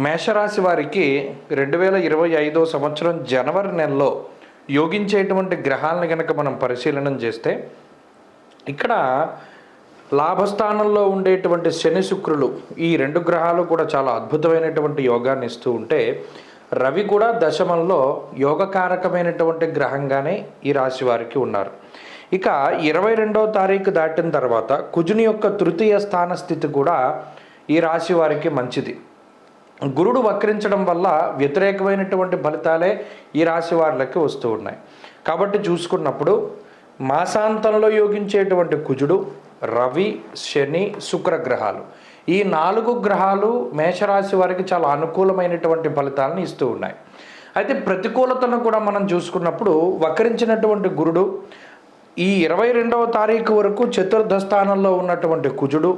మేషరాశి వారికి 2025 సంవత్సరం జనవరి నెలలో యోగించేటువంటి గ్రహాలను కనుక మనం పరిశీలన చేస్తే ఇక్కడ లాభస్థానంలో ఉండేటువంటి శని శుక్రులు ఈ రెండు గ్రహాలు కూడా చాలా అద్భుతమైనటువంటి యోగాన్ని ఇస్తూ ఉంటే రవి కూడా దశమంలో యోగకారకమైనటువంటి గ్రహంగానే ఈ రాశి వారికి ఉన్నారు. ఇక 22వ తారీఖు దాటిన తర్వాత కుజుని యొక్క తృతీయ స్థాన స్థితి కూడా ఈ రాశి వారికి మంచిది. గురుడు వక్రించడం వల్ల వ్యతిరేకమైనటువంటి ఫలితాలే ఈ రాశి వారికి వస్తూ ఉన్నాయి. కాబట్టి చూసుకున్నప్పుడు మాసాంతంలో యోగించేటువంటి కుజుడు, రవి, శని, శుక్రగ్రహాలు ఈ 4 గ్రహాలు మేషరాశి వారికి చాలా అనుకూలమైనటువంటి ఫలితాలను ఇస్తూ ఉన్నాయి. అయితే ప్రతికూలతను కూడా మనం చూసుకున్నప్పుడు వక్రించినటువంటి గురుడు ఈ 22వ తారీఖు వరకు చతుర్థ స్థానంలో ఉన్నటువంటి కుజుడు,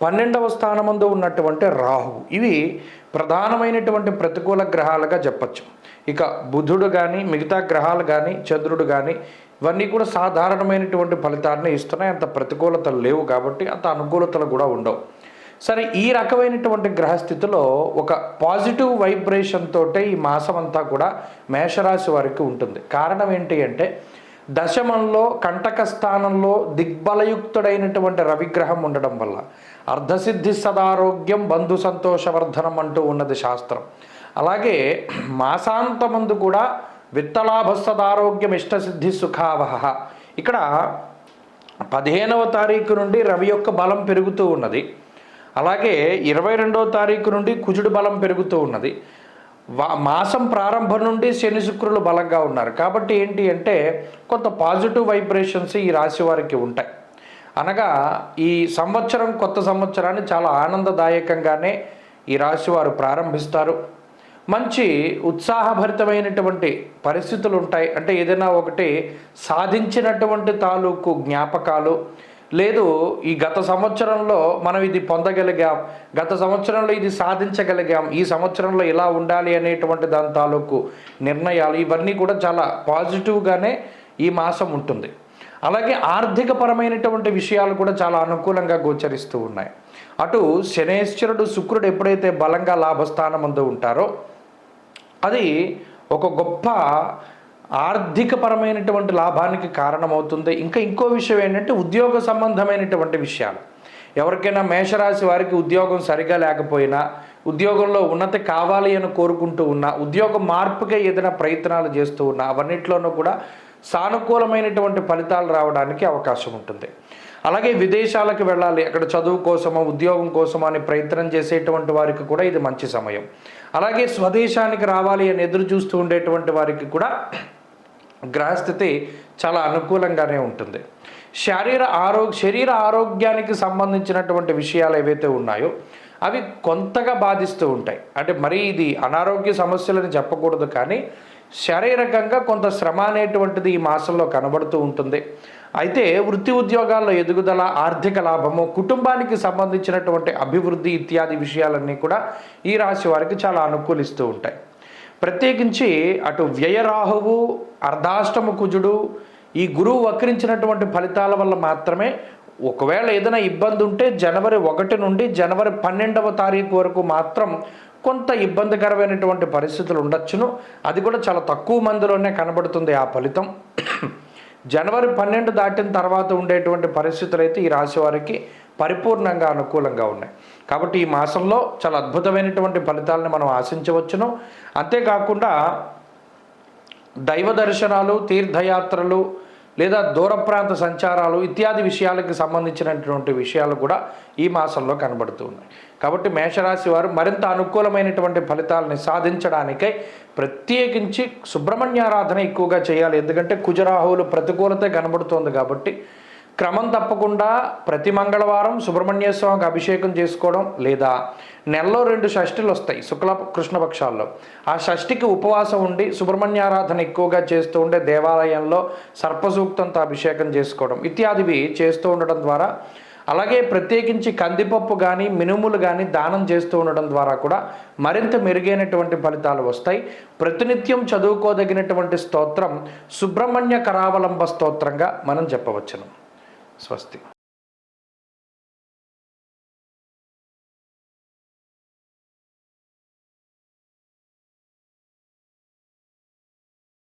12వ స్థానమందు ఉన్నటువంటి రాహు ఇవి ప్రధానమైనటువంటి ప్రతికూల గ్రహాలుగా చెప్పచ్చు. ఇక బుధుడు కానీ మిగతా గ్రహాలు కానీ చంద్రుడు కానీ ఇవన్నీ కూడా సాధారణమైనటువంటి ఫలితాన్ని ఇస్తున్నాయి. అంత ప్రతికూలతలు లేవు కాబట్టి అంత అనుకూలతలు కూడా ఉండవు. సరే, ఈ రకమైనటువంటి గ్రహస్థితిలో ఒక పాజిటివ్ వైబ్రేషన్ తోటే ఈ మాసం అంతా కూడా మేషరాశి వారికి ఉంటుంది. కారణం ఏంటి అంటే దశమంలో కంటక స్థానంలో దిగ్బలయుక్తుడైనటువంటి రవిగ్రహం ఉండడం వల్ల అర్ధసిద్ధి సదారోగ్యం బంధు సంతోషవర్ధనం అంటూ ఉన్నది శాస్త్రం. అలాగే మాసాంతమందు కూడా విత్తలాభ సదారోగ్యం ఇష్టసిద్ధి సుఖావహ. ఇక్కడ 15వ తారీఖు నుండి రవి యొక్క బలం పెరుగుతూ ఉన్నది. అలాగే 22వ తారీఖు నుండి కుజుడు బలం పెరుగుతూ ఉన్నది. మాసం ప్రారంభం నుండి శని శుక్రులు బలంగా ఉన్నారు. కాబట్టి ఏంటి అంటే కొంత పాజిటివ్ వైబ్రేషన్స్ ఈ రాశి వారికి ఉంటాయి. అనగా ఈ సంవత్సరం కొత్త సంవత్సరాన్ని చాలా ఆనందదాయకంగానే ఈ రాశి వారు ప్రారంభిస్తారు. మంచి ఉత్సాహభరితమైనటువంటి పరిస్థితులు ఉంటాయి. అంటే ఏదైనా ఒకటి సాధించినటువంటి తాలూకు జ్ఞాపకాలు, లేదు ఈ గత సంవత్సరంలో మనం ఇది పొందగలిగాం, గత సంవత్సరంలో ఇది సాధించగలిగాం, ఈ సంవత్సరంలో ఇలా ఉండాలి అనేటువంటి దాని తాలూకు నిర్ణయాలు ఇవన్నీ కూడా చాలా పాజిటివ్గానే ఈ మాసం ఉంటుంది. అలాగే ఆర్థికపరమైనటువంటి విషయాలు కూడా చాలా అనుకూలంగా గోచరిస్తూ ఉన్నాయి. అటు శనేశ్వరుడు శుక్రుడు ఎప్పుడైతే బలంగా లాభస్థానమందు ఉంటారో అది ఒక గొప్ప ఆర్థికపరమైనటువంటి లాభానికి కారణమవుతుంది. ఇంకో విషయం ఏంటంటే ఉద్యోగ సంబంధమైనటువంటి విషయాలు. ఎవరికైనా మేషరాశి వారికి ఉద్యోగం సరిగా లేకపోయినా, ఉద్యోగంలో ఉన్నతి కావాలి అని కోరుకుంటూ ఉన్నా, ఉద్యోగ మార్పుగా ఏదైనా ప్రయత్నాలు చేస్తూ ఉన్నా అవన్నిట్లోనూ కూడా సానుకూలమైనటువంటి ఫలితాలు రావడానికి అవకాశం ఉంటుంది. అలాగే విదేశాలకు వెళ్ళాలి, అక్కడ చదువు కోసమో ఉద్యోగం కోసమో అని ప్రయత్నం చేసేటువంటి వారికి కూడా ఇది మంచి సమయం. అలాగే స్వదేశానికి రావాలి అని ఎదురు చూస్తూ ఉండేటువంటి వారికి కూడా గ్రహస్థితి చాలా అనుకూలంగానే ఉంటుంది. శరీర ఆరోగ్యానికి సంబంధించినటువంటి విషయాలు ఏవైతే ఉన్నాయో అవి కొంతగా బాధిస్తూ ఉంటాయి. అంటే మరీ ఇది అనారోగ్య సమస్యలని చెప్పకూడదు, కానీ శారీరకంగా కొంత శ్రమ అనేటువంటిది ఈ మాసంలో కనబడుతూ ఉంటుంది. అయితే వృత్తి ఉద్యోగాల్లో ఎదుగుదల, ఆర్థిక లాభము, కుటుంబానికి సంబంధించినటువంటి అభివృద్ధి ఇత్యాది విషయాలన్నీ కూడా ఈ రాశి వారికి చాలా అనుకూలిస్తూ ఉంటాయి. ప్రత్యేకించి అటు వ్యయరాహువు, అర్ధాష్టమ కుజుడు, ఈ గురువు వక్రించినటువంటి ఫలితాల వల్ల మాత్రమే ఒకవేళ ఏదైనా ఇబ్బంది ఉంటే జనవరి 1 నుండి జనవరి 12వ తారీఖు వరకు మాత్రం కొంత ఇబ్బందికరమైనటువంటి పరిస్థితులు ఉండొచ్చును. అది కూడా చాలా తక్కువ మందిలోనే కనబడుతుంది ఆ ఫలితం. జనవరి 12 దాటిన తర్వాత ఉండేటువంటి పరిస్థితులు అయితే ఈ రాశి వారికి పరిపూర్ణంగా అనుకూలంగా ఉన్నాయి. కాబట్టి ఈ మాసంలో చాలా అద్భుతమైనటువంటి ఫలితాలను మనం ఆశించవచ్చును. అంతేకాకుండా దైవ దర్శనాలు, తీర్థయాత్రలు లేదా దూర ప్రాంత సంచారాలు ఇత్యాది విషయాలకు సంబంధించినటువంటి విషయాలు కూడా ఈ మాసంలో కనబడుతూ ఉన్నాయి. కాబట్టి మేషరాశి వారు మరింత అనుకూలమైనటువంటి ఫలితాలని సాధించడానికై ప్రత్యేకించి సుబ్రహ్మణ్యారాధన ఎక్కువగా చేయాలి. ఎందుకంటే కుజరాహువులు ప్రతికూలత కనబడుతోంది కాబట్టి క్రమం తప్పకుండా ప్రతి మంగళవారం సుబ్రహ్మణ్య స్వామికి అభిషేకం చేసుకోవడం, లేదా నెలలో 2 షష్ఠులు వస్తాయి శుక్ల కృష్ణపక్షాల్లో, ఆ షష్ఠికి ఉపవాసం ఉండి సుబ్రహ్మణ్యారాధన ఎక్కువగా చేస్తూ ఉండే దేవాలయంలో సర్పసూక్తంతో అభిషేకం చేసుకోవడం ఇత్యాదివి చేస్తూ ఉండడం ద్వారా, అలాగే ప్రత్యేకించి కందిపప్పు కానీ మినుములు కానీ దానం చేస్తూ ఉండడం ద్వారా కూడా మరింత మెరుగైనటువంటి ఫలితాలు వస్తాయి. ప్రతినిత్యం చదువుకోదగినటువంటి స్తోత్రం సుబ్రహ్మణ్య కరావలంబ స్తోత్రంగా మనం చెప్పవచ్చును. స్వస్తి.